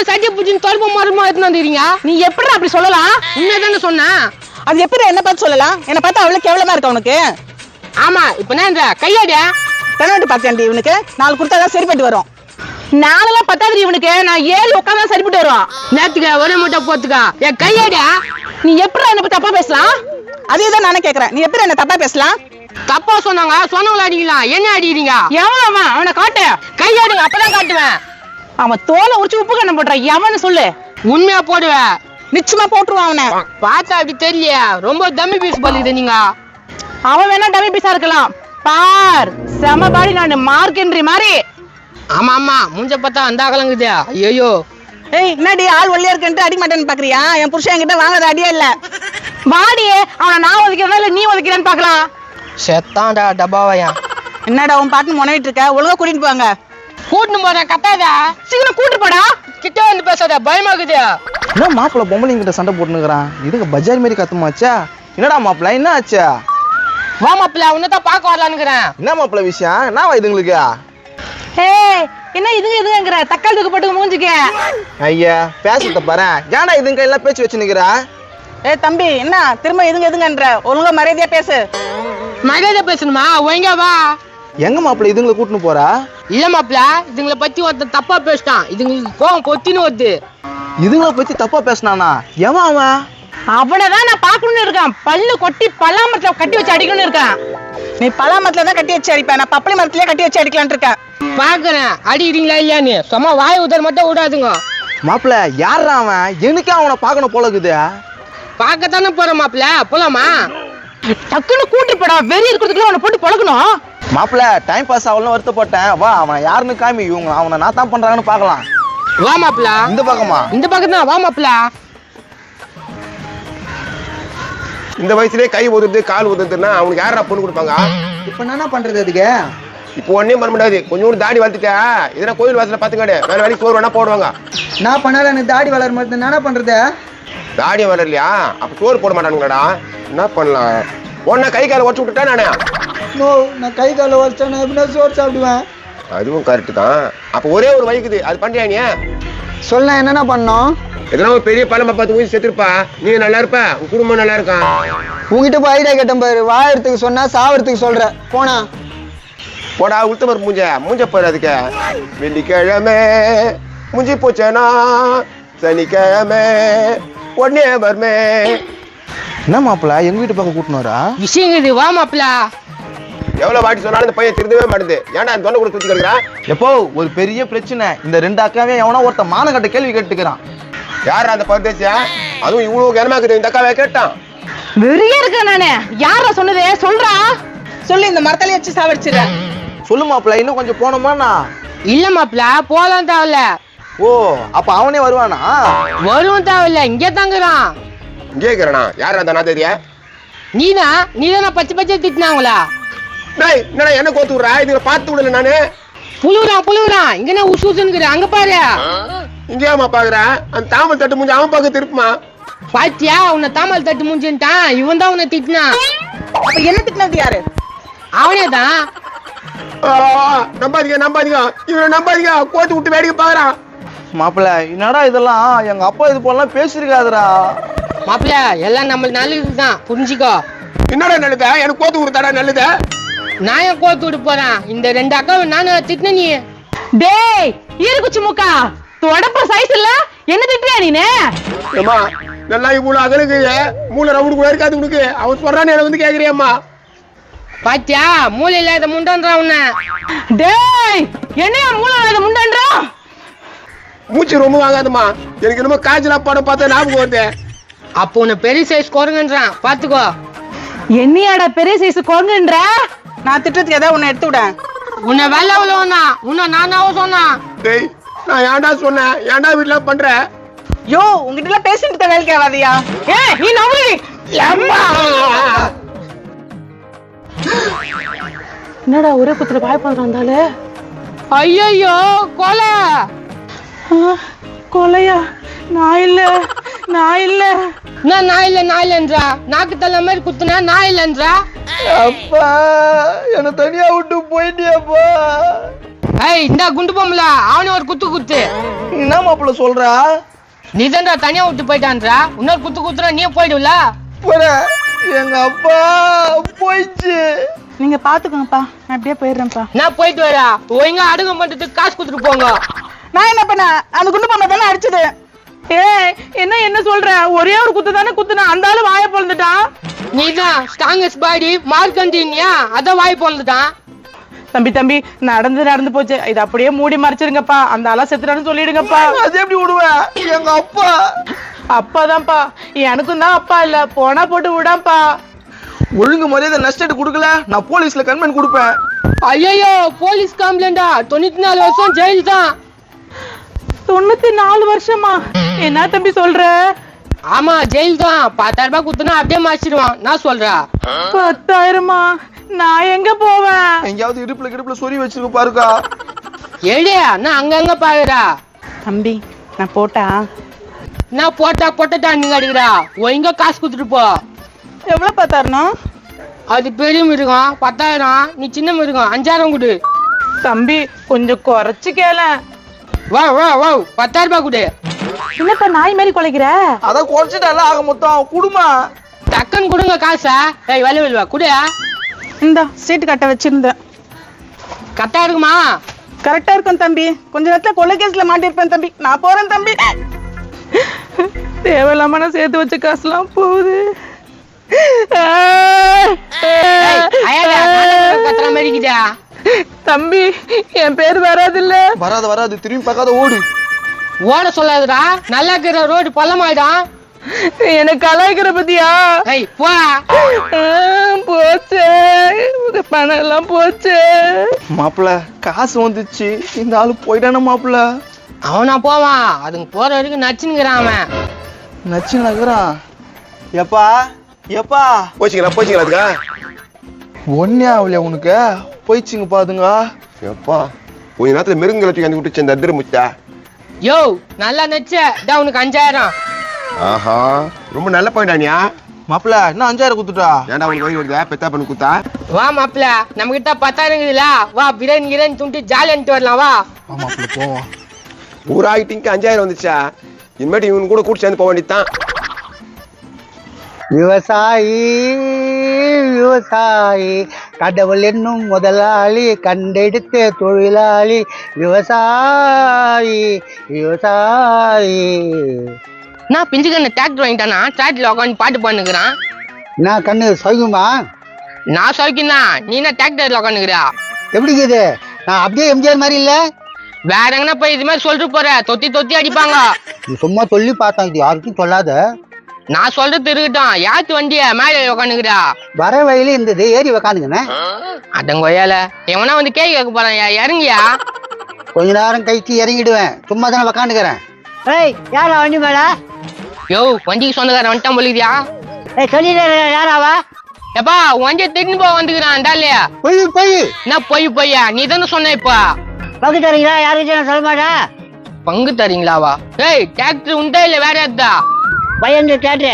சட்டி பூச்சின்னு தொலைப்பு மரமா எடுத்துன்னு வந்துறீங்க. நீ எப்படி அப்படி சொல்லலாம்? உண்மைதானே சொன்ன. அது எப்படி என்ன பார்த்து சொல்லலாம்? என்ன பார்த்தா அவ்வளவு கேவலமா இருக்கா உனக்கு? ஆமா இப்ப என்ன கையாடியா பெண்ணாட்டி பார்த்தாண்டி இவனுக்கு 4 கொடுத்தாதான் சரிப்பட்டு வரும். 4 பத்தாது இவனுக்கு, நான் 7 உட்காந்தா சரிப்பட்டு வரும். நேத்துக்க ஒரே மூட்டை போத்துக்கா என் கையாடியா. நீ எப்படி என்ன தப்பா பேசலாம்? அதேதான் நானே கேக்குறேன், நீ எப்படி என்ன தப்பா பேசலாம்? தப்பா சொன்னாங்க, சொன்னவங்கள அடிக்கலாம், என்ன அடிக்கிறீங்க? எவன் அவன்? அவனை காட்டு. கையாடுங்க அப்பதான் காட்டுவேன். அவன் தோலை உரிச்சு உப்பு கண்ணம் போடுறான், எவன்னு சொல்லு. உண்மையா போடுவேன், நிச்சயமா போட்டுருவான் அவனை. பார்த்தா அப்படி தெரியலையா, ரொம்ப டம்மி பீஸ் பண்ணுது நீங்க. அவன் வேணா டம்மி பீஸா இருக்கலாம், பார் செம பாடி நான் மார்க்கென்றி மாதிரி. ஆமா ஆமா மூஞ்ச பார்த்தா அந்த கலங்குது. ஐயோ ஏய் என்னடி ஆள் ஒல்லியா இருக்குன்ட்டு அடிக்க மாட்டேன்னு பாக்குறியா? என் புருஷன் என்கிட்ட வாங்காத அடியே இல்ல. வாடியே, அவனை நான் ஒதுக்கிறதா இல்ல நீ ஒதுக்கிறேன்னு பாக்கலாம். செத்தான்டா டப்பாவையா. என்னடா உன் பாட்டு முனைவிட்டு இருக்க? ஒழுங்கா கூட்டிட்டு போங்க. கூட்டின்னு போறேன், கத்தாதா. சீக்கிரம் கூட்டு போடா. கிட்ட வந்து பேசாத, பயமாக்குது. என்ன மாப்பிள்ள பொம்பளைங்கிட்ட சண்டை போட்டுனுக்குறான்? இதுக்கு பஜார் மாரி கத்துமாச்சா? என்னடா மாப்பிள்ள என்ன ஆச்சா? வா மாப்பிள்ள, உன்னதான் பார்க்க வரலான்னுக்கிறேன். என்ன மாப்பிள்ள விஷயம்? என்ன இதுங்களுக்கு? ஏய் என்ன இதுங்கிற தக்காளி தூக்கு போட்டு மூஞ்சிக்க. ஐயா பேசுறத பாரு, ஏன்டா இதுங்க எல்லாம் பேச்சு வச்சு நிக்கிறா? ஏய் தம்பி, என்ன திரும்ப எதுங்கன்ற? ஒழுங்கா மரியாதையா பேசு. மரியாதை பேசணுமா? ஒழுங்கா வா. எங்க மாப்பிள்ள இதுங்களை கூட்டின்னு போறா? இல்ல மாப்பிள்ள, இதுங்களை பத்தி ஒருத்தன் தப்பா பேசிட்டான், இதுங்களுக்கு கோவம் கொத்தின்னு வருது. இதுங்களை பத்தி தப்பா பேசினானா? எவன் அவன்? அவனதான் நான் பாக்கணும்னு இருக்கான். பல்லு கொட்டி பலாமரத்துல கட்டி வச்சு அடிக்கணும்னு இருக்கான். நீ பலாமரத்துல தான் கட்டி வச்சு அடிப்பேன், நான் பப்பளி மரத்திலே கட்டி வச்சு அடிக்கலான் இருக்கேன். பாக்குறேன் அடிக்கிறீங்களா இல்லையான்னு. சும்மா வாய் உதர் மட்டும் விடாதுங்க. மாப்பிள்ள யாரா அவன்? எனக்கு அவனை பார்க்கணும் போல இருக்குது. பார்க்கத்தானே போறோம் மாப்பிள்ள, போலாமா? டக்குன்னு கூட்டி போடா, வெறி இருக்கிறதுக்குள்ள அவனை போட்டு பழக்கணும். மாப்பிள்ள டைம் பாஸ் ஆகலாம் வருத்தப்பட்டேன். வா அவன் யாருன்னு காமி, இவங்க அவனை நான் தான் பண்றாங்கன்னு பாக்கலாம். வா மாப்பிள்ள. இந்த பக்கமா? இந்த பக்கம் தான், வா மாப்பிள்ள. இந்த வயசுலயே கை உதறது கால் உதறதுன்னா அவனுக்கு யாரா பொண்ணு கொடுப்பாங்க? இப்ப என்ன பண்றது அதுக்கு? இப்போ ஒன்னே பண்ண முடியாது, கொஞ்சோண்டு தாடி வளர்த்துட்டா இதெல்லாம் கோயில் வாசல பாத்துக்காடு, வேற வேலைக்கு சோறு வேணா போடுவாங்க. நான் பண்ணாத எனக்கு தாடி வளர மாதிரி என்ன பண்றது? தாடி வளரலையா? அப்ப சோறு போட மாட்டானுங்களாடா? என்ன பண்ணலாம்? ஒன்னா கை காலை உடச்சு விட்டுட்டா நானே. நான் கை கால உடச்சேன், நான் எப்படின்னா சோறு சாப்பிடுவேன். அதுவும் கரெக்ட் தான். அப்ப ஒரே ஒரு வயிக்குது, அது பண்றியா நீ? சொல்ல என்னென்ன பண்ணோம்? எதனா ஒரு பெரிய பழமா பார்த்து ஊசி செத்துருப்பா, நீ நல்லா இருப்ப, உன் குடும்பம் நல்லா இருக்கான். உங்ககிட்ட போய் ஐடியா கேட்டேன் பாரு, வாழறதுக்கு சொன்னா சாவறதுக்கு சொல்ற. போனா போடா உளுத்தமர் மூஞ்ச போற. அதுக்கு வெள்ளிக்கிழமை மூஞ்சி போச்சேனா சனிக்கிழமை உடனே வருமே. என்ன மாப்பிள்ள எங்க வீட்டு பக்கம் கூட்டினோரா? விஷயங்குது, வா மாப்பிள்ள. எவ்வளவு வாட்டி சொன்னாலும் இந்த பையன் திருந்தவே மாட்டேது. ஏன்டா தொண்டை கூட தூக்கி கிடக்குறா? எப்போ ஒரு பெரிய பிரச்சனை, இந்த 2 அக்காவே எவனா ஒருத்த மானகட்ட கேள்வி கேட்டுக்கிறான். யாரா அந்த பரதேசியா? அதுவும் இவ்வளவு கனமாக்குது, இந்த அக்காவே கேட்டான். வெறியா இருக்கேன் நானு. யாரா சொன்னதே சொல்றா? சொல்லு, இந்த மரத்தாலே வச்சு சாவடிச்சிடுறேன். சொல்லு மாப்பிள்ள, இன்னும் கொஞ்சம் போனோமாண்ணா? இல்ல மாப்பிள்ள, போலாம் தேவையில்ல. ஓ அப்ப அவனே வருவானா? வருவும் தேவையில்ல, இங்கே தாங்குறான். இங்கே இருக்கிறானா? யாரா அந்த நாத்தேரியா? நீதானா பச்சை பச்சை திட்டினாங்களா? டேய் என்னடா என்ன கோத்து விடுறா? இதுல பார்த்து விடல நானு. புழுவுறான் இங்க என்ன உசு உசுன்னு அங்க பாரு. இங்கேயாமா பாக்குற? அந்த தாமல் தட்டு முடிஞ்சு அவன் பார்க்க திருப்புமா. பாத்தியா, உன்னை தாமல் தட்டு முடிஞ்சுட்டான். இவன் தான் உன்னை திட்டினான். அப்ப என்ன திட்டினது யாரு? அவனே தான். நம்பாதீங்க இவனை நம்பாதீங்க, கோத்து விட்டு வேடிக்கை பாக்குறான். மாப்பிள்ள என்னடா இதெல்லாம்? எங்க அப்பா இது போலாம் பேசிருக்காதுடா. மாப்பிள்ள எல்லாம் நம்மளுக்கு நல்லது தான், புரிஞ்சுக்கோ. என்னடா நல்லதா? எனக்கு கோத்து விடுத்தாடா நல்லதா? நான் ஏன் கோத்து விட்டு போறேன்? இந்த 2 அக்காவை நானும் திட்டின. நீ டேய் ஈரக்குச்சி மூக்கா, தொடப்ப சைஸ் இல்ல, என்ன திட்டுறியா நீனே? ஏமா நல்லா இவ்வளவு அகலுக்கு மூளை ரவுண்டு கூட இருக்காது உனக்கு. அவன் சொல்றான்னு என்ன வந்து கேக்குறியம்மா? பாத்தியா, மூளை இல்லாத முண்டன்றா உன்ன. டேய் என்னையா மூளை இல்லாத முண்டன்றா? மூச்சு ரொம்ப வாங்காதம்மா, எனக்கு என்னமோ காய்ச்சலா படம் பார்த்தா ஞாபகம் வருது. அப்போ உன்னை பெரிய சைஸ் குரங்குன்றான், பாத்துக்கோ. என்னையாடா பெரிய சைஸ் குரங்குன்ற? நான் திட்டத்துக்கு ஏதாவது உன்னை எடுத்து விட. உன்னை வெள்ள உள்ளவனா? உன்னை நானாவும் சொன்னா? டேய் நான் ஏன்டா சொன்னேன்? ஏன்டா வீட்டுல பண்ற? யோ உங்ககிட்ட எல்லாம் பேசிட்டு வேலைக்கு ஆகாதியா? ஏய் நீ நம்பி என்னடா ஒரே குத்துல பாய் பண்றாந்தாலே? ஐயோ கொலை. கொலையா? நான் இல்ல நான் இல்லன்றா? நாக்கு தள்ள மாதிரி குத்துனா நான் இல்லன்றா? அப்பா என்ன தனியா விட்டு போயிட்டியாப்பா. ஏய் இந்த குண்டு பொம்பளை, அவனே ஒரு குத்து. என்னம்மா மாப்பிள்ள சொல்ற? நீ தான்டா தனியா விட்டு போயிட்டான்றா, இன்னொரு குத்துறா நீயே போயிடுவல. எங்க அப்பா போயிடுச்சு. நீங்க பாத்துக்கோங்கப்பா, நான் அப்படியே போயிடுறேன்ப்பா. நான் போயிட்டு வரா, ஒழுங்கா அடங்கம் பண்றதுக்கு காசு கொடுத்துட்டு போங்க. நான் என்ன பண்ண? அந்த குண்டு பொம்மை தானே அடிச்சது. என்ன சொல்ற? ஒரே ஒரு குத்து தானே குத்துனா, அந்த ஆளு வாய பொழந்துட்டான். நீதான் ஸ்ட்ராங்கஸ்ட் பாடி மார்க்கண்டினியா, அதான் வாய் பொழந்துட்டான். தம்பி நடந்து போச்சு, இது அப்படியே மூடி மறைச்சிருங்கப்பா. அந்த ஆளா செத்துறான்னு சொல்லிடுங்கப்பா. அது எப்படி விடுவேன்? எங்க அப்பா அப்பாதான்ப்பா, எனக்கும் தான் அப்பா இல்ல, போனா போட்டு விடாப்பா. ஒழுங்கு மரியாதை நஷ்டம் கொடுக்கல, நான் போலீஸ்ல கம்ப்ளைண்ட் கொடுப்பேன். ஐயோ போலீஸ் கம்ப்ளைண்டா? 94 வருஷம் ஜெயில் தான். 94 வருஷமா? என்ன தம்பி சொல்ற? ஆமா ஜெயில் தான். 10,000 ரூபாய் குத்துனா அப்படியே மாச்சிடுவான். நான் சொல்றா 10,000மா? நான் எங்க போவேன்? எங்கயாவது இடுப்புல சொறி வச்சிருக்க பாருக்கா. ஏடியா நான் அங்கங்க பாக்குறா. தம்பி நான் போட்டா? நான் போட்டா நீங்க அடிக்கிறா. ஒழுங்கா காசு குடுத்துட்டு போ. எவ்வளவு பார்த்தாருணும்? அது பெரிய மிருகம் 10,000, நீ சின்ன மிருகம் 5,000 கொடு. தம்பி கொஞ்சம் குறைச்சு கேள. வா 10,000 ரூபாய் கொடு. என்னப்பா நாய் மாதிரி குலைக்கிற? அதான் குறைச்சிட்டால ஆக மொத்தம் குடுமா. டக்குன்னு கொடுங்க காசா. ஏய் வா குடு. இந்த சீட்டு கட்ட வச்சிருந்தேன். கரெக்டா இருக்குமா? கரெக்டா இருக்கும் தம்பி. கொஞ்ச நேரத்துல கொலை கேஸ்ல மாட்டிருப்பேன் தம்பி. நான் போறேன் தம்பி. தேவையில்லாம நான் சேர்த்து வச்ச காசுலாம் போகுது. தம்பி என் பேர் வராது இல்ல? வராது திரும்பி பார்க்காத ஓடு. ஓட சொல்லாதுடா, நல்லா இருக்கிற ரோடு பள்ளமாயிடும். எனக்கு கலாய்க்கிற பத்தியா? ஏய் போ. போச்சு, பணம் எல்லாம் போச்சு. மாப்பிள்ள காசு வந்துச்சு, இந்த ஆளு போயிட்டான மாப்பிள்ள. அவனா போவான், அதுங்க போற வரைக்கும் நச்சுங்கிறான் அவன். நச்சு நகரான். எப்பா போச்சுங்களா அதுக்கா? ஒன்னே ஆகலையா உனக்கு? போயிடுச்சுங்க பாதுங்க. எப்பா கொஞ்ச நேரத்துல மிருகங்களை தூக்கி அந்த விட்டு அந்த அதிர முச்சா. யோ நல்லா நச்ச உனக்கு 5,000. ஆஹா ரொம்ப நல்ல பாயிண்டானியா. மாப்பிள்ள இன்னும் 5,000 குத்துட்டா. ஏன்டா உனக்கு வழி வருதா? பெத்தா பண்ணு குத்தா. வா மாப்பிள்ள, நம்ம கிட்ட 10,000 இருக்குதுல, வா பிரியாணி துண்டு ஜாலியா வரலாம். வா மாப்பிள்ள போவோம். ஒரு ஆயிட்டிங்க்கு 5,000 வந்துச்சா? இனிமேட்டு இவனு கூட கூட்டு சேர்ந்து போக வேண்டியதுதான். விவசாயி கடவுள் என்னும் முதலாளி, கண்டெடுத்த தொழிலாளி, விவசாயி. நான் பிஞ்சுக்கண்ண டிராக்டர் வாங்கிட்டானா, டிராக்டர்ல உட்காந்து பாட்டு பண்ணுகிறான். நான் கண்ணு சௌக்கியமா? நான் சௌக்கியம். நீ என்ன டிராக்டர்ல உட்காந்துக்கிறா? எப்படி இருக்குது? நான் அப்படியே எம்ஜிஆர் மாதிரி இல்ல? வேற எங்கன்னா போய் இது மாதிரி சொல்லிட்டு போற, தொத்தி அடிப்பாங்க. நீ சும்மா சொல்லி பார்த்தா, இது யாருக்கும் சொல்லாத. நான் சொல்றது இருக்கட்டும், யாத்து வண்டிய மேல உட்காந்துக்கிறா? வர வழியில இருந்தது, ஏறி உக்காந்துங்கண்ணே. அதங்கொய்யால எவனா வந்து கேள்வி கேட்க போறான். இறங்கியா? கொஞ்ச நேரம் கழிச்சு இறங்கிடுவேன், சும்மா தானே உக்காந்துக்கிறேன். ஏய் யாரா வண்டி மேல? யோ வண்டிக்கு சொந்தக்காரன் வந்துட்டான் போலியா? ஏய் சொல்லிடு, யாராவா? எப்பா வண்டியை தின்னு போக வந்துக்கிறான் இல்லையா? போய் என்ன பொய்யா? நீ தானே சொன்ன. இப்ப பங்கு தரீங்களா? யாருக்கிட்ட நான் சொல்ல மாட்டேன். பங்கு தரீங்களாவா? ஏய் டிராக்டர் உண்டா இல்ல வேற யாருதா? பையன் தேட்டரு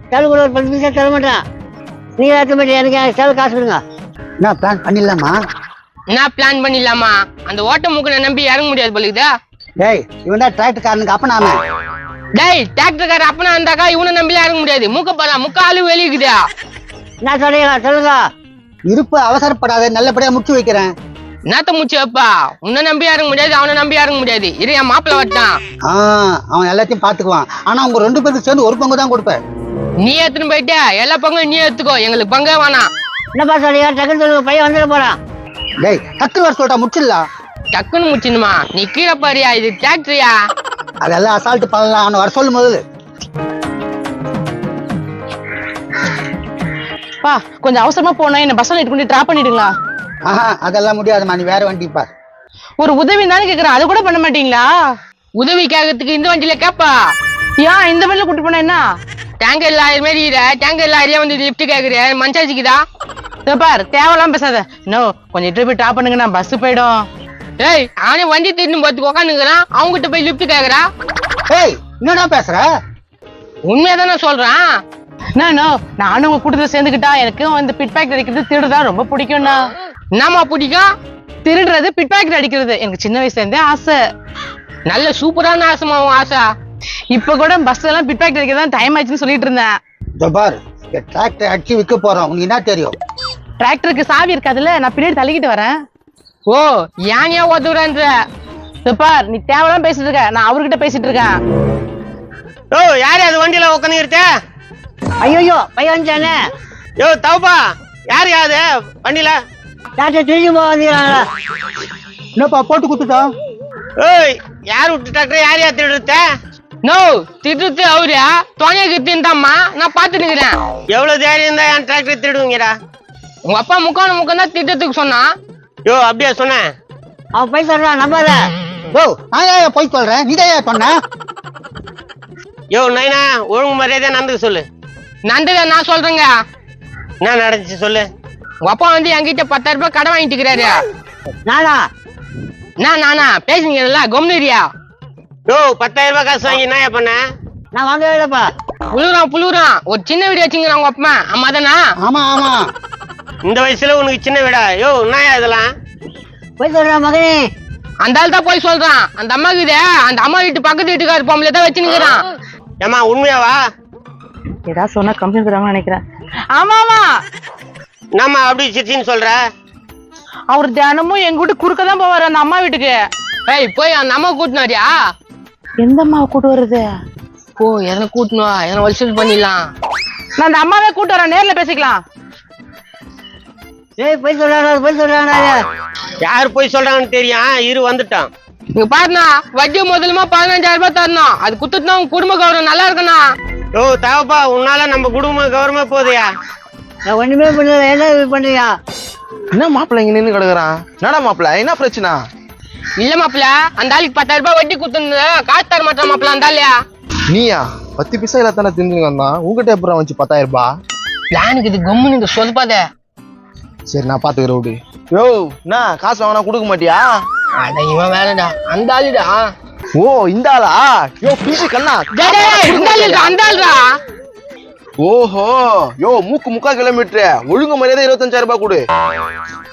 செலவு கூட ஒரு 10 நிமிஷம் தர மாட்டேன். நீங்க ஏற்ற மாட்டேன், எனக்கு செலவு காசு கொடுங்க. என்ன பிளான் பண்ணிடலாமா? என்ன பிளான் பண்ணிடலாமா? அந்த ஓட்ட மூக்கனை நம்பி இறங்க முடியாது போலுக்குதா? டேய் இவன் தான் டிராக்டர்காரனுக்கு அப்பனாம. டேய் டிராக்டர்கார அப்பனா இருந்தாக்கா இவனை நம்பி இறங்க முடியாது. முக்காலு வெளியுக்குதா? என்ன சொல்லுங்க. இருப்பு அவசரப்படாத, நல்லபடியா முடிச்சு வைக்கிறேன். என்னத்த முச்சு வைப்பா? உன்னை நம்பி இறங்க முடியாது, அவனை நம்பி இறங்க முடியாது. இரு என் மாப்பிள்ள வட்டான். அவன் எல்லாத்தையும் பாத்துக்குவான். ஆனா உங்க 2 பேருக்கு சேர்ந்து ஒரு பங்கு தான் கொடுப்பேன். நீ எடுத்துன்னு போயிட்ட எல்லா பங்கும் நீ எடுத்துக்கோ, எங்களுக்கு பங்கே வேணாம். என்னப்பா சொல்றீங்க? டக்குன்னு சொல்லுங்க, பையன் வந்துட போறான். டேய் டக்குன்னு வர சொல்லிட்டா முடிச்சிடலாம். டக்குன்னு முடிச்சிடுமா? நீ கீழே பாரியா, இது டிராக்டரியா? அதெல்லாம் அசால்ட் பண்ணலாம். அவனை வர சொல்லு முதல்ல. பா கொஞ்சம் அவசரமா போனா என்ன பஸ்ல கொண்டு டிராப் பண்ணிடுங்களா? அதெல்லாம் முடியாதுமா, நீ வேற வண்டி பார். ஒரு உதவி தானே கேக்குறேன், அது கூட பண்ண மாட்டீங்களா? உதவி கேட்கறதுக்கு இந்த வண்டியில கேப்பா? ஏன் இந்த வண்டியில கூட்டு போனா என்ன? டேங்கர் லாரி மாதிரி டேங்கர் லாரியா வந்து லிப்ட் கேக்குற மனசாச்சுக்குதா? பார் தேவையெல்லாம் பேசாத. கொஞ்சம் இட்டு போய் டிராப் பண்ணுங்க, நான் பஸ் போயிடும். ஏய் அவனே வண்டி தின்னு பார்த்து உக்காந்துக்கிறான், அவங்ககிட்ட போய் லிப்ட் கேக்குறா? ஏய் என்னடா பேசுற? உண்மையாதானே சொல்றான். நானும் உங்க கூட்டத்துல சேர்ந்துக்கிட்டா எனக்கும் இந்த பிட் பேக்கெட் அடிக்கிறது திருடுறதா ரொம்ப பிடிக்கும்ண்ணா. என்னமா பிடிக்கும்? திருடுறது, பிட் பேக்கெட் அடிக்கிறது எனக்கு சின்ன வயசுல இருந்தே ஆசை. நல்ல சூப்பரான ஆசைமா உன் ஆசை. இப்ப கூட பஸ் எல்லாம் பிட் பேக் தான் டைம் ஆச்சுன்னு சொல்லிட்டு இருந்தேன். இதோ பாரு, இந்த டிராக்டர் அடிச்சு விற்க போறோம், உங்களுக்கு என்ன தெரியும்? டிராக்டருக்கு சாவி இருக்காதுல்ல, நான் பின்னாடி தள்ளிக்கிட்டு வரேன். ஓ ஏன் உதவுறன்ற? பார், நீ தேவையெல்லாம் பேசிட்டு இருக்க, நான் அவர்கிட்ட பேசிட்டு இருக்கேன். ஓ யாரு அது வண்டியில உட்காந்துருத்த? ஐயோ பையன் வந்துட்டானே. யோ தவப்பா, யாரு யாது வண்டியில? டிராக்டர் திரும்பி போகிறாங்களா? என்னப்பா போட்டு குத்துட்டோம்? ஓய் யார் விட்டு டாக்டர்? யார் யார் திருடுத்த? நோ திட்டு அவரியா துணைக்கு தின்தாம்மா, நான் பாத்து நிக்கிறேன். எவ்வளவு தைரியம் தான் என் டிராக்டர் திருடுவீங்கடா? உங்க அப்பா முக்கான தான் திட்டத்துக்கு சொன்னா. யோ அப்படியா சொன்னேன்? அவன் போய் சொல்றான், நம்பாத. ஓ நான் ஏன் போய் சொல்றேன், நீ தான் சொன்ன. யோ நைனா, ஒழுங்கு மரியாதையா நடந்துக்க சொல்லு. நன்றதை நான் சொல்றேங்க. என்ன நடந்துச்சு சொல்லு. உங்க அப்பா வந்து என்கிட்ட 10,000 ரூபாய் கடன் வாங்கிட்டு இருக்கிறாரு. நானா? நானா பேசுனீங்கல்ல கம்னரியா? யோ 10,000 ரூபாய் காசு வாங்கி என்ன பண்ண? நான் வாங்கவே இல்லப்பா. புழுறான் ஒரு சின்ன வீடு வச்சுங்கிறான் உங்க அப்பா. அம்மா தானா? ஆமா ஆமா. இந்த வயசுல உனக்கு சின்ன வீடா? யோ என்னயா இதெல்லாம்? போய் சொல்றான் மகனே. அந்த ஆள் தான் போய் சொல்றான். அந்த அம்மாக்குதே, அந்த அம்மா வீட்டு பக்கத்து வீட்டுக்காரு பொம்பளை தான் வச்சுனுக்குறான். ஏமா உண்மையாவா? ஏதாவது சொன்னா கம்ப்ளைண்ட் தருவாங்கன்னு நினைக்கிறேன். ஆமா ஆமா, என்னம்மா அப்படி சிச்சின்னு சொல்ற? அவர் தினமும் எங்க வீட்டு குறுக்க தான் போவாரு அந்த அம்மா வீட்டுக்கு. ஏய் போய் அந்த அம்மா கூட்டினாரியா? எந்த அம்மாவை கூட்டு வருது? போ எதனா கூட்டணும், எதனா வசூல் பண்ணிடலாம். நான் அந்த அம்மாவே கூட்டு வரேன், நேர்ல பேசிக்கலாம். ஏய் போய் சொல்றாங்க. யாரு போய் சொல்றாங்கன்னு தெரியும், இரு வந்துட்டான். நீங்க பாருண்ணா, வட்டி முதலுமா 15,000 ரூபாய் தரணும். அது குத்துட்டுனா உங்க குடும்ப கௌரவம் நல்லா இருக்கணும். யோ தாவப்பா, உன்னால நம்ம குடும்பம் கௌரவமா போகுதுயா. நான் ஒண்ணுமே பண்ணல, என்ன பண்றியா? என்ன மாப்பிள்ள இங்க நின்று கிடக்குறான்? என்னடா மாப்பிள்ள, என்ன பிரச்சனை? இல்ல மாப்பிள்ள, அந்த ஆளுக்கு 10,000 ரூபாய் வட்டி குத்துன்னு காசு தர மாட்டான் மாப்பிள்ள அந்த ஆளியா. நீயா 10 பைசா இல்லாதானே தின்னு வந்தான், உங்ககிட்ட எப்பறம் வந்துச்சு 10,000 ரூபாய்? பிளானுக்கு இது கம்முன்னு நீங்க சொல்லாத. சரி நான் பாத்துக்கிறேன் விடு. யோ என்ன காசு வாங்கினா கொடுக்க மாட்டியா? அட இவன் வேறடா, அந்த ஆளுடா. ஓ இந்த ஆளா? யோ பிசி கண்ணா. அந்த ஆளுடா. ஓஹோ யோ முக்கா கிலோமீட்டர் ஒழுங்கு மரியாதை 25,000 ரூபாய் கொடு.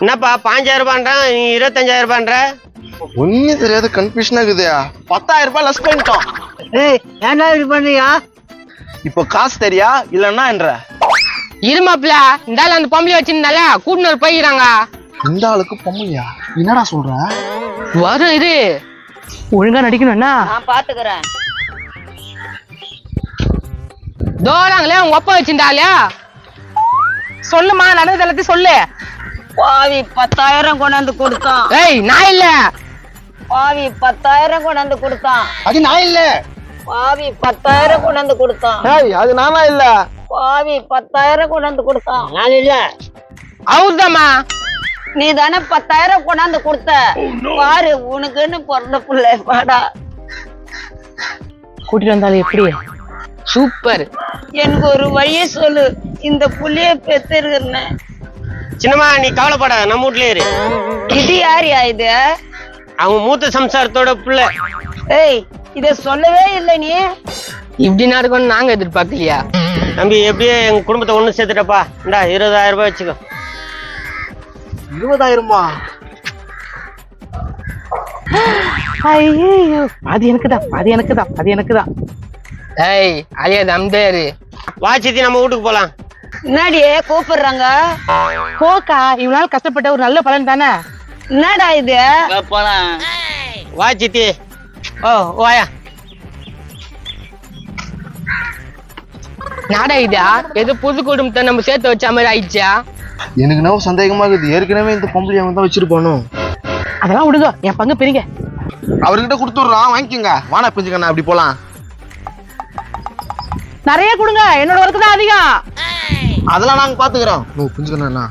என்னப்பா 5,000 ரூபாய்ன்றா, நீ 25,000 ரூபாய்ன்ற? ஒண்ணு தெரியாத கன்ஃபியூஷனா இருக்குதா? 10,000 ரூபாய் லெஸ் பண்ணிட்டோம். ஏய் ஏன்டா இப்படி பண்றியா? இப்போ காசு தெரியா இல்லன்னா என்ற? இரு மாப்பிள்ள, இந்த ஆள் அந்த பொம்பளை வச்சிருந்தால கூட்டினர் போயிறாங்க. இந்த ஆளுக்கு பொம்மையா? என்னடா சொல்ற? வரும் இரு, ஒழுங்கா நடிக்கணும்னா நான் பாத்துக்கிறேன். தோறாங்களே உங்க அப்பா வச்சிருந்தாலே. சொல்லுமா, நடந்தது எல்லாத்தையும் சொல்லு. பாவி 10,000 கொண்டாந்து கொடுத்தான். ஏய் நான் இல்ல. பாவி 10,000 கொண்டாந்து கொடுத்தான். அது நான் இல்ல. பாவி 10,000 கொண்டாந்து கொடுத்தான். ஏய் அது நானா இல்ல. பாவி 10,000 கொண்டாந்து கொடுத்தான். நான் இல்ல. அவர்தாம்மா. நீ தானே 10,000 கொண்டாந்து கொடுத்த. பாரு உனக்குன்னு பிறந்த பிள்ளை பாடா. கூட்டிட்டு வந்தாலும் எப்படி? சூப்பர். எனக்கு ஒரு வழியை சொல்லு, இந்த புள்ளைய பெத்திருக்கிறேன். சின்னம்மா நீ கவலைப்படாத, நம்ம வீட்லயே இரு. இது யாரியா இது? அவங்க மூத்த சம்சாரத்தோட பிள்ளை. ஏய் இத சொல்லவே இல்லை நீ. இப்படி நடக்கும்னு நாங்க எதிர்பார்க்கலையா? தம்பி எப்படியே எங்க குடும்பத்தை ஒண்ணு சேர்த்துட்டப்பா. இந்தா 20,000 ரூபாய் வச்சுக்கோ. 20,000? ஐயோ, அது எனக்குதான். ஏய் அழியாது அம்தேரு. வா சித்தி நம்ம வீட்டுக்கு போலாம். என்னடியே கூப்பிடுறாங்க? போக்கா, இவ்வளவு நாள் கஷ்டப்பட்ட ஒரு நல்ல பலன் தானே. என்னடா இது? வா சித்தி. ஓ வாயா. நாடா இதா ஏதோ புது குடும்பத்தை நம்ம சேர்த்து வச்ச மாதிரி ஆயிடுச்சா? எனக்கு நான் சந்தேகமா இருக்குது. ஏற்கனவே இந்த பொம்பளை அவன் தான் வச்சிருப்பானோ. அதெல்லாம் விடுங்க, என் பங்கு பெருங்க. அவர்கிட்ட கொடுத்துடுறான், வாங்கிக்கோங்க. வானா பிஞ்சுக்கண்ணா அப்படி போலாம். நிறைய கொடுங்க, என்னோட ஒர்க்கு தான் அதிகம். அதெல்லாம் நாங்க பாத்துக்கிறோம். ஓ பிஞ்சுக்கண்ணா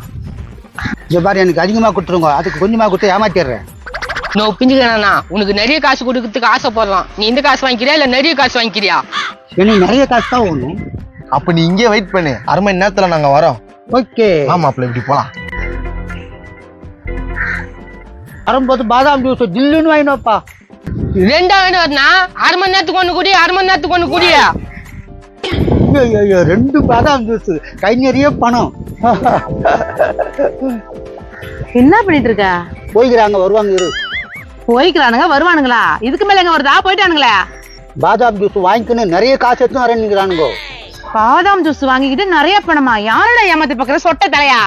பாரு, எனக்கு அதிகமா கொடுத்துருங்க, அதுக்கு கொஞ்சமா கொடுத்து ஏமாத்திடுறேன். நோ பிஞ்சுக்கண்ணா, உனக்கு நிறைய காசு கொடுக்கறதுக்கு ஆசைப்படுறோம். நீ இந்த காசு வாங்கிக்கிறியா இல்ல நிறைய காசு வாங்கிக்கிறியா? எனக்கு நிறைய காசு தான் வேணும். அப்ப நீ இங்கே வெயிட் பண்ணு, 1/2 மணி நேரத்துல நாங்க வரோம். ஓகே. ஆமாப்ல இப்படி போலாம். வரும்போது பாதாம் ஜூஸ் ஜில்லுன்னு வாங்கினோப்பா. 2 வேணும்னா 1/2 மணி நேரத்துக்கு ஒண்ணு குடி, 1/2 மணி நேரத்துக்கு ஒண்ணு குடியா? 2 பாதாம் ஜூஸ், கை நிறைய பணம். என்ன பண்ணிட்டு இருக்க? போய்கிறாங்க, வருவாங்க இரு. போய்க்கிறானுங்க வருவானுங்களா? இதுக்கு மேல எங்க வருதா? போயிட்டானுங்களே. பாதாம் ஜூஸ் வாங்கிக்கணும் நிறைய காசு எடுத்து வரேன்னுங்கிறானுங்கோ. பாதாம் ஜூஸ் வாங்கிக்கிட்டு நிறைய பணமா? யாரோட ஏமாத்தி பாக்குற சொட்ட தலையா?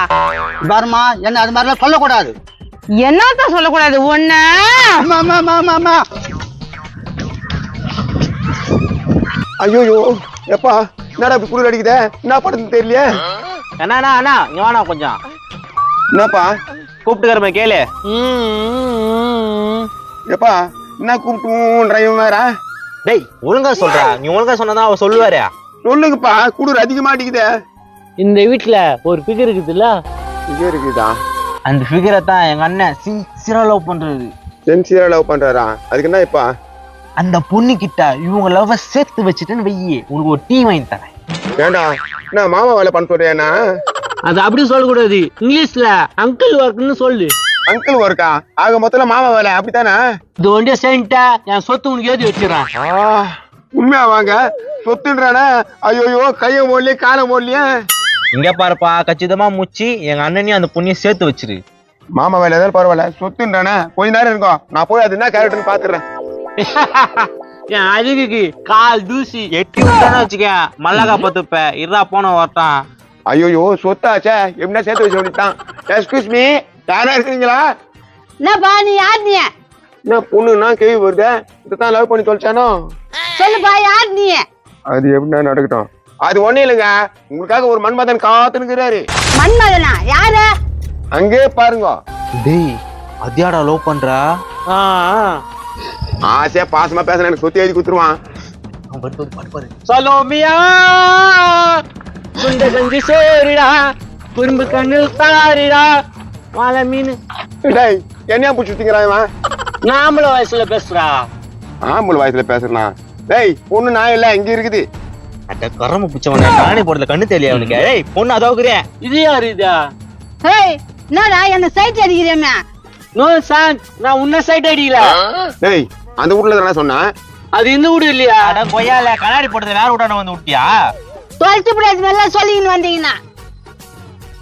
பாருமா என்ன அது மாதிரிலாம் சொல்லக்கூடாது. என்னத்தான் சொல்லக்கூடாது ஒண்ணு? ஐயோ எப்பா என்னடா இப்படி குளிர் அடிக்குதே, என்ன படுத்துன்னு தெரியலையே. அண்ணா அண்ணா இங்க வாண்ணா கொஞ்சம். என்னப்பா கூப்பிட்டுக்கிறமே கேளு. எப்பா என்ன கூப்பிட்டுன்ற இவன் வேற? டேய் ஒழுங்கா சொல்றா, நீ ஒழுங்கா சொன்னதான் அவ சொல்லுவாரு. சொல்லுங்கப்பா, குளிர் அதிகமா அடிக்குதே. இந்த வீட்டுல ஒரு ஃபிகர் இருக்குதுல்ல, இங்கே இருக்குதா? அந்த ஃபிகரை தான் எங்க அண்ணன் சின்சியரா லவ் பண்றது. சென்சியரா லவ் பண்றாரா? அதுக்கு என்ன இப்பா? அந்த பொண்ணு கிட்ட இவங்க லவ் சேர்த்து வச்சுட்டுன்னு வெய்யி, உனக்கு ஒரு டீ வாங்கி தரேன். ஏண்டா என்ன மாமா வேலை பண்ண சொல்றியாண்ணா? அது அப்படி சொல்லக்கூடாது, இங்கிலீஷ்ல அங்கிள் ஒர்க்னு சொல்லு. அங்கிள் ஒர்க்கா? ஆக மொத்தம் மாமா வேலை அப்படித்தானே? இது ஒண்டிய செயின்ட்டா என் சொத்து உனக்கு எழுதி வச்சிடறேன். உண்மையா வாங்க சொத்துன்றானே? ஐயோ கைய ஓடலையே காலை ஓடலையே. இங்க பாருப்பா, கச்சிதமா முச்சி எங்க அண்ணனையும் அந்த பொண்ணையும் சேர்த்து வச்சிரு. மாமா வேலை ஏதாவது பரவாயில்ல, சொத்துன்றானே கொஞ்ச நேரம் இருக்கும், நான் போய் அது என்ன கேரக்டர்னு பாத்துறேன். என் அழகுக்கு கால் தூசி எட்டி விட்டானு வச்சுக்க மல்லகா பத்துப்ப இருடா போன வரட்டான். ஐயோ சொத்தாச்சே, எப்படின்னா சேர்த்து வச்சு வேண்டியதான். எக்ஸ்கியூஸ் மீ, யாரா இருக்கீங்களா? என்னப்பா நீ யார்? நீ என்ன பொண்ணுன்னா கேள்வி வருது, இதுதான் லவ் பண்ணி தொலைச்சானோ? சொல்லுப்பா யார் நீ? அது எப்படின்னா நடக்கட்டும். அது ஒண்ணு இல்லைங்க, உங்களுக்காக ஒரு மன்மதன் காத்துனுக்குறாரு. மன்மதனா? யாரு? அங்கே பாருங்க. டேய் அத்தியாடா லவ் பண்றா. ஆசையா பாசமா பேச எனக்கு சொத்தி எழுதி குத்துருவான். சலோமியா சுண்ட கஞ்சி சோறிடா, குறும்பு கண்ணில் தாரிடா, வாழை மீன். டேய் என்னையா பிடிச்சிட்டீங்கிறான் இவன்? நாமள வயசுல பேசுறா. ஆம்பளை வயசுல பேசுறான். டேய் பொண்ணு நான் இல்ல இங்க இருக்குது. அட்ட கரம பிடிச்சவன காணி போடுறதுல கண்ணு தெரியல அவனுக்கு. ஏய் பொண்ணு அதோக்குறே. இது யாரு இதா? ஹேய் என்னடா என்ன சைட் அடிக்கிறேன்னா? நோ சான், நான் உன்ன சைட் அடிக்கல. டேய் அந்த வீட்ல தான சொன்னேன். அது இந்த வீடு இல்லையா? அட கொய்யால கண்ணாடி போடுறது வேற விட்டான வந்து விட்டியா? தொலைச்சு பிடிச்சி நல்லா சொல்லின்னு வந்தீங்கன்னா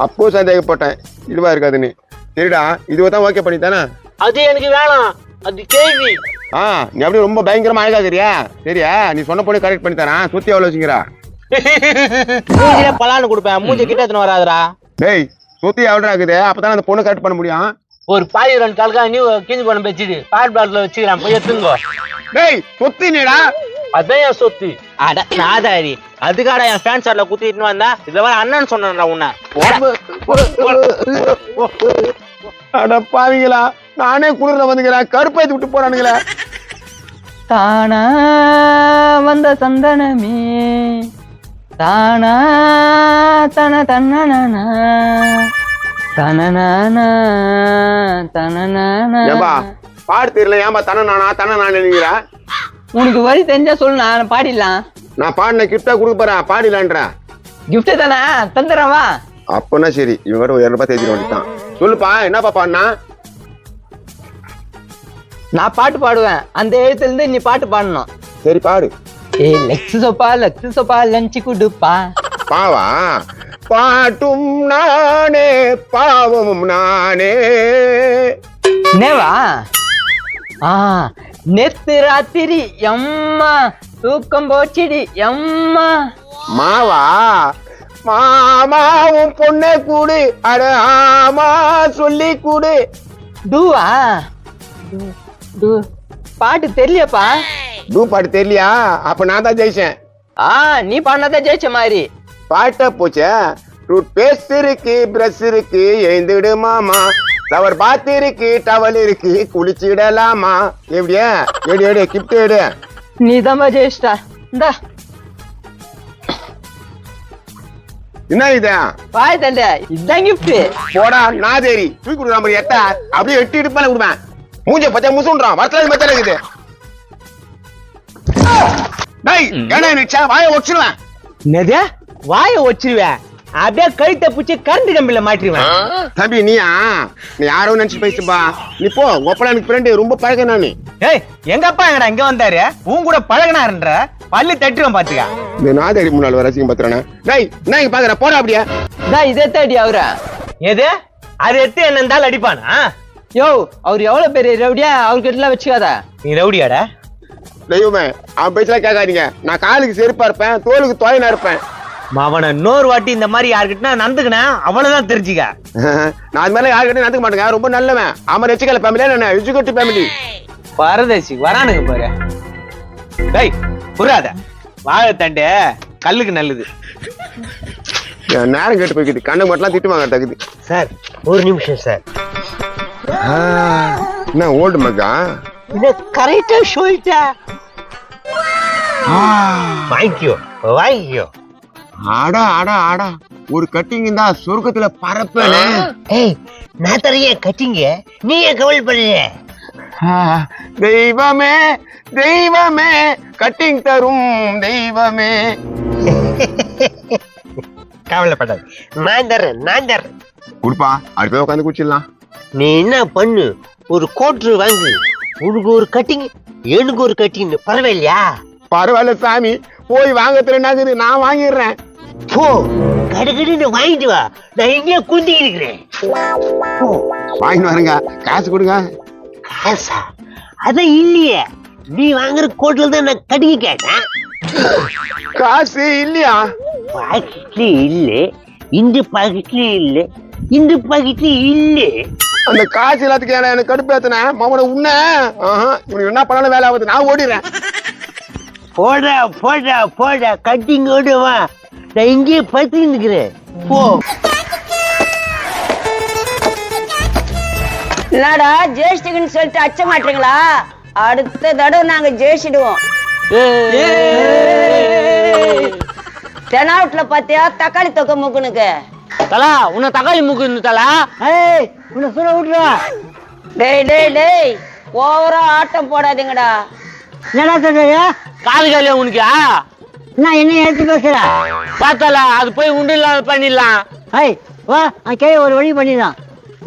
அப்போ சந்தேகப்பட்டேன் இதுவா இருக்காதுன்னு. சரிடா இதுவா தான் ஓகே பண்ணி தானே? அது எனக்கு வேணாம், அது கேள்வி. நீ அப்படியே ரொம்ப பயங்கரமா அழகாக்குறியா? சரியா நீ சொன்ன போல கரெக்ட் பண்ணி தரேன். சுத்தி எவ்வளவு வச்சுக்கிறா? மூஞ்சில பலான்னு கொடுப்பேன், மூஞ்சி கிட்ட எடுத்துன்னு வராதுடா. டேய் சுத்தி எவ்வளோ இருக்குது, அப்பதான் அந்த பொண்ணு கரெக்ட் பண்ண முடியும். ஒரு பாய் 2 கால்கா நீ கிஞ்சி பணம் வச்சுட்டு பாட் பாட்டில வச்சுக்கிறேன், போய் எடுத்துங்கோ. டேய் சொத்தி நீடா? அதான் என் சொத்து. அட நாதாரி, அதுக்காடா என் ஃபேன் ஷாட்ல குத்திட்டு வந்தா இத வேற அண்ணன் சொன்னேன்டா உன்னை. அட பாவிங்களா, நானே குளிர்ல வந்துக்கிறேன், கருப்பாய்த்து விட்டு போறானுங்களே. தானா வந்த சந்தனமே தானா தன தன்னனா தனனானா தனனானா. ஏம்பா பாடு தெரியல, ஏன்பா தன நான் நினைக்கிற? உனக்கு வரி தெரிஞ்சா சொல்லு, நான் பாடிடலாம். நான் பாடின கிஃப்டா கொடுக்க போறேன், பாடிலான்ற. கிஃப்ட் தானே தந்துடுறவா? அப்பனா சரி, இவங்க ஒரு 200 ரூபாய் தேய்ச்சிட்டு வந்துட்டான். சொல்லுப்பா என்னப்பா பாடினா? நான் பாட்டு பாடுவேன், அந்த எழுத்துல இருந்து நீ பாட்டு பாடணும். சரி பாடு. லக்ஸு சோப்பா லஞ்சு குடுப்பா. பாவா பாட்டும் நானே பாவமும் நானே. நேவா நேத்து ராத்திரி எம்மா தூக்கம் போச்சிடி எம்மா. மாவா மாமாவும் பொண்ணை கூடு, அட ஆமா சொல்லி கூடு. டூவா பாட்டு தெரியலப்பா. டூ பாட்டு தெரியலையா? அப்ப நான் தான் ஜெயிச்சேன். நீ பாடினாதான் ஜெயிச்ச மாதிரி. பாட்ட போச்சே. டூத் பேஸ்ட் இருக்கு, பிரஷ் இருக்கு, எழுந்துடு மாமா. தவர் பாத்து இருக்கு, டவல் இருக்கு, குளிச்சிடலாமா. எப்படியா? எடு எடு கிஃப்ட் எடு. நீ தான் ஜெயிச்சிட்டா. இந்தா என்ன இது? வாய் தண்டை, இதுதான் கிஃப்ட். போடா நாதேரி, தூக்கி கொடுக்குற மாதிரி எட்ட அப்படியே எட்டி இடுப்பால கொடுப்பேன். மூஞ்ச பச்சை முசுன்றான், வரத்துல மச்சான் இருக்குது. டேய் என்ன நிச்சா வாயை ஒச்சிடுவேன். என்னது வாயை வச்சிருவேன், அப்படியே கழுத்தை பிடிச்சி கரண்ட் கம்பியில மாட்டிடுவேன். தம்பி நீயா? நீ யாரோ நினைச்சு பேசுப்பா. நீ போ, ஒப்படா எனக்கு ஃப்ரெண்டு, ரொம்ப பழக நானு. ஏய் எங்க அப்பா எங்கடா இங்க வந்தாரு, உன் கூட பழகினாருன்ற பள்ளி தட்டுவேன் பாத்துக்க. இந்த நாதேரி முன்னாள் வர ரசிகம் பத்திரானே. டேய் என்ன இங்க பாக்குற, போடா அப்படியே. இதே தேடி அவரா? எது அது எடுத்து என்ன இருந்தாலும் அடிப்பானா? யோ அவர் எவ்வளவு பெரிய ரவுடியா அவர்கிட்ட எல்லாம் வச்சுக்காத. நீ ரவுடியாடா? தெய்வமே அவன் பேச்செல்லாம் கேட்காதீங்க. நான் காலுக்கு செருப்பா இருப்பேன், தோலுக்கு தோயனா இருப்பேன். அவனை இன்னொரு வாட்டி இந்த மாதிரி யாருக்கிட்ட நடந்துக்கினேன் அவ்வளவுதான் தெரிஞ்சுக்க. நான் அது மாதிரி யாருக்கிட்ட நடந்துக்க மாட்டேங்க. ரொம்ப நல்லவன். அவன் எச்சுக்கல ஃபேமிலியா நான் எஜுகேட்டிவ் ஃபேமிலி. பரதேசி வரானுங்க பாரு. டேய் புறாத வாழைத்தண்டு கல்லுக்கு நல்லது. நேரம் கேட்டு போய்க்குது. கண்ணு மட்டும் திட்டு வாங்க தகுதி. சார் ஒரு நிமிஷம் சார். என்ன ஓல்டு மக்கா? இத கரெக்டா சொல்லிட்டா. வாங்கிக்கோ வாங்கிக்கோ. ஆடா ஆடா ஆடா ஒரு கட்டிங் தான் சொர்க்கத்துல பரப்பல. ஏய் நான் தரைய கட்டிங்க, நீ ஏன் கவலைப்படுற? தெய்வமே தெய்வமே கட்டிங் தரும் தெய்வமே. கவலைப்படாது, நான் தரேன். குடுப்பா அது போய் உட்காந்து குடிச்சிடலாம். நீ என்ன பண்ணு, ஒரு கோட்ரு வாங்கு. உனக்கு ஒரு கட்டிங், எனக்கு ஒரு கட்டிங், பரவாயில்லையா? பரவாயில்ல சாமி, போய் வாங்கத்துல என்னது நான் வாங்கிடுறேன். போ கடுக்கடுன்னு வாங்கிட்டு வா, நான் எங்கேயோ குந்தி இருக்கிறேன். வாங்கிட்டு வரேங்க, காசு கொடுங்க. காசா? அதான் இல்லையே, நீ வாங்குற கோட்ல தான் நான் கட்டிங்க கேட்டேன். காசு இல்லையா? பாக்கெட்ல இல்ல, இந்த பாக்கெட்ல இல்ல, இந்த பாக்கெட்ல இல்ல. அந்த காசு எல்லாத்துக்கு எனக்கு கடுப்பேத்தன மாமோட உன்ன இவனுக்கு என்ன பண்ணாலும் வேலை ஆகுது. நான் ஓடிடுறேன். போடா போடா போடா, கட்டிங்கோடு வா, நான் இங்கேயே படுத்து நிக்கிறேன். போ. என்னடா ஜெயிச்சிட்டுன்னு சொல்லிட்டு அச்ச மாட்டீங்களா? அடுத்த தடவை நாங்க ஜெயிச்சிடுவோம். தெனாவட்டுல பாத்தியா தக்காளி தொக்க மூக்குனுக்கு. தலா உன்னை தக்காளி மூக்கு தலா. ஏய் உன்னை சொல்ல விட்டுருவா. டேய் டேய் டேய் ஓவரா ஆட்டம் போடாதீங்கடா. என்னடா சொல்றீங்க? காது காலியா உனக்கா? நான் என்ன எடுத்து பேசுறேன்? பார்த்தல அது போய் உண்டு இல்லாத பண்ணிடலாம். ஏய் வா, கே ஒரு வழி பண்ணிடலாம்.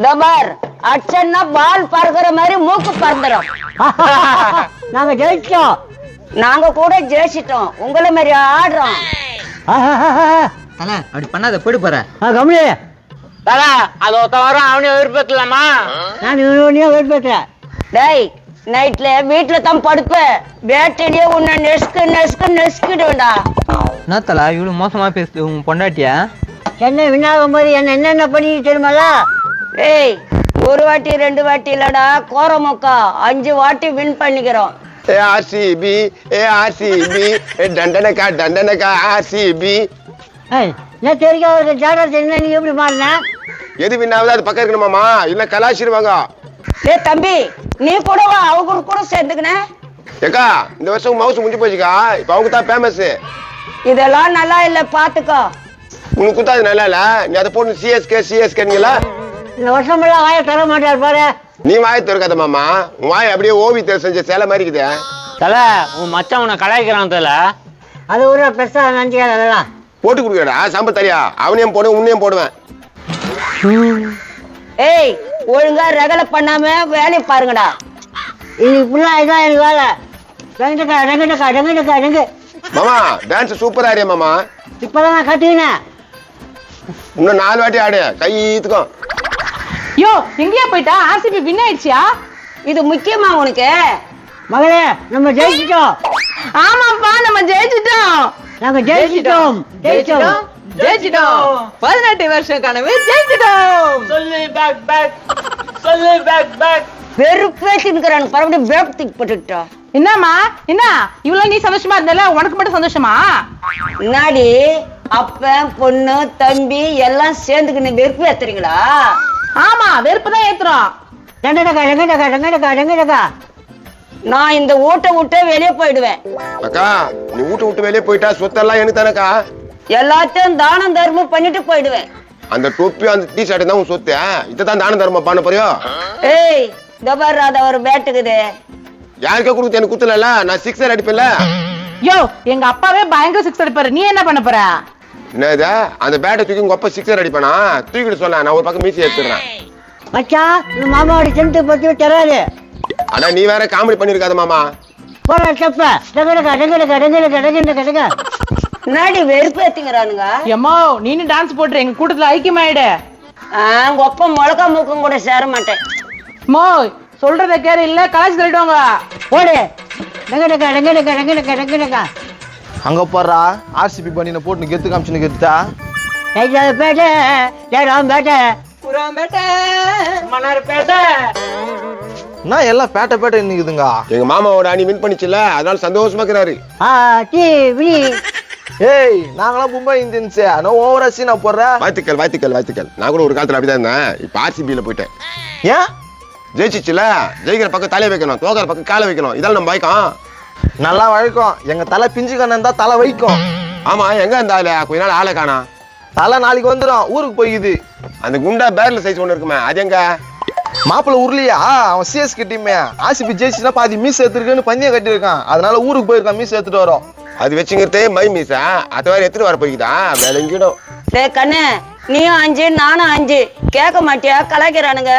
தபார் அச்சன்னா பால் பறக்குற மாதிரி மூக்கு பறந்துடும். நாங்க ஜெயிச்சோம். நாங்க கூட ஜெயிச்சிட்டோம், உங்களை மாதிரி ஆடுறோம். தலா அப்படி பண்ணாத போயிட்டு போற. கம்முனு. தலா அது ஒருத்த வாரம் அவனையும் எதிர்பார்க்கலாமா? நான் இவனையும் வெயிட் பேசுறேன். டேய் நைட்ல வீட்டுல தான் படுப்பேன், வேட்டையிலேயே உன்னை நெசுக்கிடுவேண்டா. என்ன தலா இவ்வளவு மோசமா பேசுது உங்க பொண்டாட்டியா? சென்னை விண்ணாகும் போது என்ன என்னென்ன பண்ணிட்டு தெரியுமாடா? ஏய் ஒரு வாட்டி ரெண்டு வாட்டி இல்லடா, கோரமுக்கா 5 வாட்டி வின் பண்ணிக்கிறோம். ஏ ஆர்சிபி ஏ ஆர்சிபி டண்டனக்கா ஆர்சிபி. ஏய் நான் தெரிஞ்ச ஒரு ஜாடர் தெரிஞ்சா நீ எப்படி மாறின? எது வின்னாவது அது பக்கம் இருக்கணுமாமா, இல்ல கலாச்சிருவாங்க. டேய் தம்பி நீ கூட வா, அவங்க கூட சேர்ந்துக்கின. ஏக்கா இந்த வருஷம் மவுசு முடிஞ்சு போச்சுக்கா, இப்ப அவங்க தான் ஃபேமஸ். இதெல்லாம் நல்லா இல்ல பாத்துக்கோ. உனக்கு குத்தா அது நல்லா இல்ல, நீ அதை போட்டு சிஎஸ்கேங்களா? இந்த வருஷம் எல்லாம் வாய தர மாட்டார் பாரு. நீ வாயை திறக்காத மாமா, உன் வாய் அப்படியே ஓவியத்தில் செஞ்ச சேலை மாதிரி இருக்குது. தல உன் மச்சான் உன்னை கலாய்க்கிறான் தல. அது ஒரு பெருசா நினைச்சுக்காத. அதெல்லாம் போட்டு கொடுக்கடா சாம்பல் தரியா, அவனையும் போடுவேன் உன்னையும் போடுவேன். ஏய் ஒழுங்கா ரகலை பண்ணாம வேலையை பாருங்கடா. இது ஃபுல்லா இதான் எனக்கு வேலை. ரெங்கு மாமா டான்ஸ் சூப்பரா ஆடியா மாமா. இப்பதான் நான் கத்துக்கினேன். இன்னும் 4 வாட்டி ஆடு, கை ஈத்துக்கும். யோ எங்கேயா போயிட்டா? ஆர்சிபி வின் ஆயிடுச்சியா? இது முக்கியமா உனக்கு? மகளே நம்ம ஜெயிச்சிட்டோம். ஆமாப்பா நம்ம ஜெயிச்சிட்டோம். நாங்க ஜெயிச்சிட்டோம். 18 வருஷம் கனவு ஜெயிச்சிட்டோம். சொல்லு பேக் பேக், சொல்லு பேக் பேக். வெறுப்பேத்தி இருக்கிறானு மறுபடியும் பேக் தூக்கி போட்டுக்கிட்டா. என்னம்மா என்ன இவ்வளவு நீ சந்தோஷமா இருந்தல, உனக்கு மட்டும் சந்தோஷமா? முன்னாடி அப்பன் பொண்ணு தம்பி எல்லாம் சேர்ந்துக்கின்னு வெறுப்பு ஏத்துறீங்களா? ஆமா வெறுப்பு தான் ஏத்துறோம். நான் இந்த ஊட்ட விட்டு வெளியே போயிடுவேன். அக்கா நீ வீட்டை விட்டு வெளியே போயிட்டா சொத்தெல்லாம் எனக்கு தானக்கா. எல்லாத்தையும் தானம் தர்மம் பண்ணிட்டு போயிடுவேன். அந்த தொப்பி அந்த டி ஷர்ட் தான் உன் சொத்து, இதான் தானம் தர்மம் பண்ண போறியோ? ஏய் தபார் அத ஒரு பேட்டுக்குது. யாருக்கே கொடுத்து எனக்கு குத்துல, நான் 6 அடிப்பேன்ல. யோ எங்க அப்பாவே பயங்கர 6 அடிப்பாரு, நீ என்ன பண்ண போற? என்னது அந்த பேட்டை தூக்கி உங்க அப்பா 6 அடிப்பானா? தூக்கிட்டு சொன்ன, நான் ஒரு பக்கம் மீசி எடுத்துறேன். மச்சான் இந்த மாமாவோட சென்ட் பத்தி தராது. ஆனா நீ வேற காமெடி பண்ணிருக்காத மாமா. போற ஸ்டெப் முன்னாடி வெறுப்பு ஏத்திங்கிறானுங்க. எம்மோ நீனு டான்ஸ் போட்டுற, எங்க கூட்டத்துல ஐக்கியமாயிடு. உங்க ஒப்பம் முழக்கா மூக்கம் கூட சேர மாட்டேன். மோ சொல்றத கேரு இல்ல கலாச்சி தள்ளிடுவாங்க. போடு. டங்க. அங்க போடுறா ஆர்சிபி பண்ணின போட்டு கெத்து காமிச்சுன்னு கெத்தா. பேட்டை ஜெயராம் பேட்டை மன்னார்பேட்டை. என்ன எல்லாம் பேட்டை நிக்குதுங்க. எங்க மாமாவோட அணி வின் பண்ணிச்சுல, அதனால சந்தோஷமா இருக்கிறாரு. ஏய் நாங்களாம் மும்பை இந்தியன்ஸ், நான் ஓவரா சீனா போடுறேன். வாழ்த்துக்கள். நான் கூட ஒரு காலத்துல அப்படிதான் இருந்தேன். இப்ப ஆர்சிபில போயிட்டேன். ஏன் ஜெயிச்சிச்சுல, ஜெயிக்கிற பக்கம் தலையை வைக்கணும், தோக்கிற பக்கம் காலை வைக்கணும். இதெல்லாம் நம்ம வாய்க்கம். நல்லா வழக்கம். எங்க தலை பிஞ்சு கண்ணன் தான் தலை வைக்கும். ஆமா, எங்க இருந்தால கொஞ்ச நாள் ஆளை காணா. தலை நாளைக்கு வந்துடும், ஊருக்கு போய்க்குது. அந்த குண்டா பேர்ல சைஸ் ஒண்ணு இருக்குமே, அது எங்க? மாப்பிள்ள உருளியா அவன் சிஎஸ்கே டீமே ஆர்சிபி ஜெயிச்சுன்னா பாதி மீஸ் எடுத்துருக்குன்னு பந்தியம் கட்டியிருக்கான். அதனால ஊருக்கு போயிருக்கான், மீஸ் எடுத்துட்டு வரோம். அது வச்சுங்கிறதே மை மீசா, அதை வேற எடுத்துட்டு வர போய்க்குதா விளங்கிடும். டேய் கண்ணு, நீயும் 5 நானும் 5 கேட்க மாட்டியா? கலாய்க்கிறானுங்க.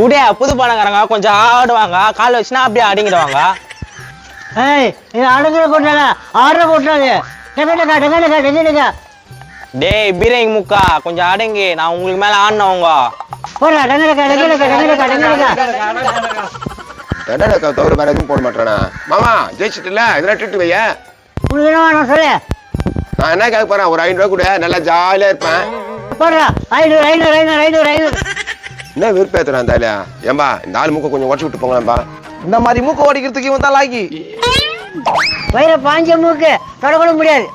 உடைய புது பணக்காரங்க கொஞ்சம் ஆடுவாங்க, கால் வச்சுனா அப்படியே அடங்கிடுவாங்க. அடங்குற போட்டாங்க ஆர்டர் போட்டாங்க. டங்க. டேய் பீரங்கி முக்கா கொஞ்சம் அடங்கி, நான் உங்களுக்கு மேல ஆடினவங்க. போடா டங்க. தண்டனக்கா தவிர வேற எதுவும் போட மாட்டானா? மாமா ஜெயிச்சிட்டுல, இதெல்லாம் ட்ரீட் வைய. உனக்கு என்ன வேணும் சொல்லு. நான் என்ன கேட்க போறேன், ஒரு 500 ரூபா கூட, நல்லா ஜாலியா இருப்பேன். போடுறா 500. என்ன விருப்பேத்துறான் அந்த ஆளு? ஏம்பா இந்த ஆள் மூக்க கொஞ்சம் உடச்சு விட்டு போங்களாம்பா. இந்த மாதிரி மூக்க ஓடிக்கிறதுக்கு இவன் தான் லாக்கி. வயிற பாஞ்ச மூக்கு தொடக்கூட முடியாது.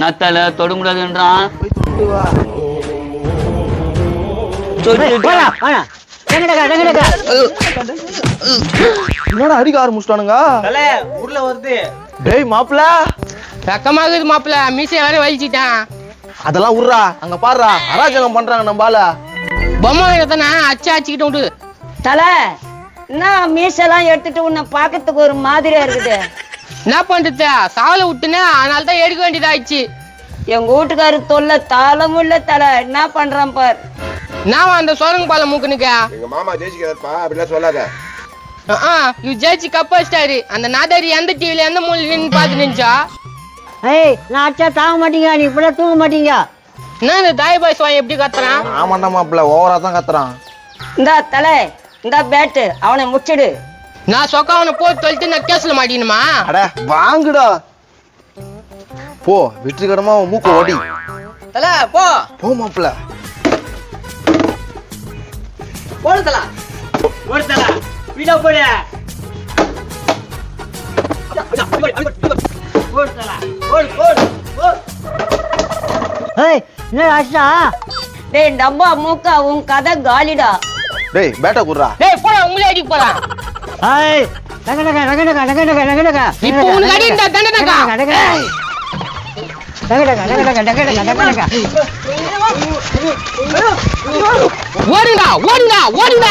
நத்தால தொட முடியாதுன்றான். என்னடா அடிக்க ஆரம்பிச்சிட்டானுங்க. உள்ள வருது. டேய் மாப்பிள்ள, வெக்கமாகுது மாப்பிள்ள, மீசைய வேற வலிச்சிட்டான். அதெல்லாம் உர்றா. அங்க பாடுறா அராஜகம் பண்றாங்க நம்மால. பொம்மை தானே அச்சுக்கிட்டு விடு. தலை என்ன மீசெல்லாம் எடுத்துட்டு உன்னை பாக்கிறதுக்கு ஒரு மாதிரியா இருக்குது. என்ன பண்றது, சாவலை விட்டுனே, அதனால தான் எடுக்க வேண்டியதாயிடுச்சு. எங்க வீட்டுக்காரு தொல்லை தாளமுள்ள தலை. என்ன பண்றான் பார். நான் அந்த சோரங்க பாலம் மூக்குனுக்க. எங்க மாமா ஜெயிச்சுக்கிறப்பா அப்படிலாம் சொல்லாத. இவ் ஜெயிச்சு கப்பாச்சிட்டாரு. அந்த நாதாரி எந்த டிவில எந்த மூலையில பார்த்து நினைச்சா. நான் அச்சா தாங்க மாட்டீங்க, நீ இப்பெல்லாம் தூங்க மாட்டீங்க. என்ன இந்த தாய் பாய்ஸ் வாங்கி எப்படி கத்துறான்? ஆமாண்டா மாப்பிள்ள, ஓவரா தான் கத்துறான். இந்தா தலை, இந்த பேட்டு அவனை முச்சிடு. நான் சொக்க அவனை போட்டு தொலைத்து நான் கேஸ்ல மாட்டினுமா? அட வாங்குடா. போ வெற்றிகரமா மூக்க ஓடி. தல போ போ மாப்பிள்ள. போடுதல வீடியோ போடு. என்ன ஆச்சா? டேய் டப்பா மூக்கா, உன் கதை காலிடா. டேய் பேட்டா குடுறா. டேய் போடா, உங்களே அடிக்க போறான். இப்போ உனக்கு அடி இந்த தண்டனக்கா. ஓடுங்க.